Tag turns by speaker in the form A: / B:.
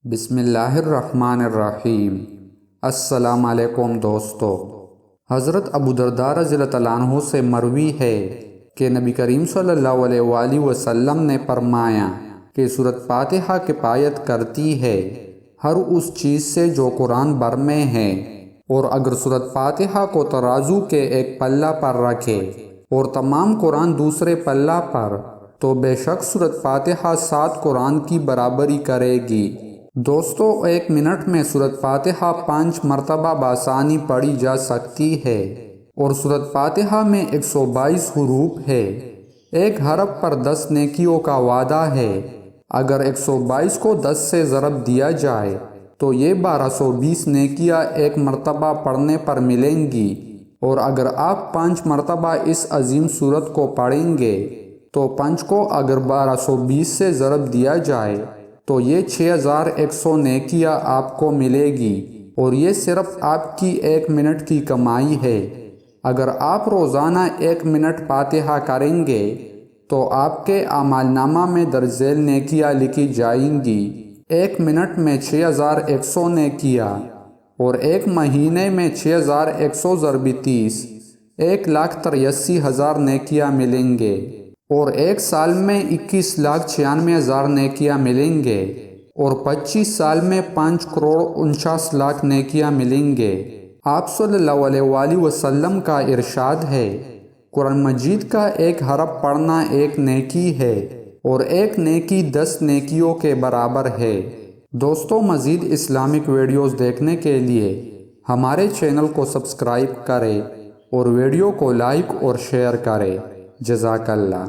A: بسم اللہ الرحمن الرحیم۔ السلام علیکم دوستو۔ حضرت ابو درداء رضی اللہ عنہ سے مروی ہے کہ نبی کریم صلی اللہ علیہ وآلہ وسلم نے فرمایا کہ سورۃ فاتحہ کفایت کرتی ہے ہر اس چیز سے جو قرآن بھر میں ہے، اور اگر سورۃ فاتحہ کو ترازو کے ایک پلہ پر رکھے اور تمام قرآن دوسرے پلہ پر، تو بے شک سورۃ فاتحہ 7 قرآن کی برابری کرے گی۔ دوستو، 1 منٹ میں سورۃ فاتحہ 5 مرتبہ بآسانی پڑھی جا سکتی ہے، اور سورۃ فاتحہ میں 122 حروف ہے۔ ایک حرف پر 10 نیکیوں کا وعدہ ہے۔ اگر 122 کو 10 سے ضرب دیا جائے تو یہ 1220 نیکیاں ایک مرتبہ پڑھنے پر ملیں گی، اور اگر آپ 5 مرتبہ اس عظیم سورت کو پڑھیں گے تو 5 کو اگر 1220 سے ضرب دیا جائے تو یہ 6100 نیکیاں آپ کو ملے گی، اور یہ صرف آپ کی 1 منٹ کی کمائی ہے۔ اگر آپ روزانہ 1 منٹ فاتحہ کریں گے تو آپ کے اعمال نامہ میں درج ذیل نیکیاں لکھی جائیں گی۔ 1 منٹ میں 6100 نیکیاں، اور 1 مہینے میں 6100 ضرب 30 1,83,000 نیکیاں ملیں گے، اور 1 سال میں 21,96,000 نیکیاں ملیں گے، اور 25 سال میں 5,49,00,000 نیکیاں ملیں گے۔ آپ صلی اللہ علیہ وآلہ وسلم کا ارشاد ہے، قرآن مجید کا ایک حرف پڑھنا 1 نیکی ہے، اور 1 نیکی 10 نیکیوں کے برابر ہے۔ دوستو، مزید اسلامک ویڈیوز دیکھنے کے لیے ہمارے چینل کو سبسکرائب کریں اور ویڈیو کو لائک اور شیئر کریں۔ جزاک اللہ۔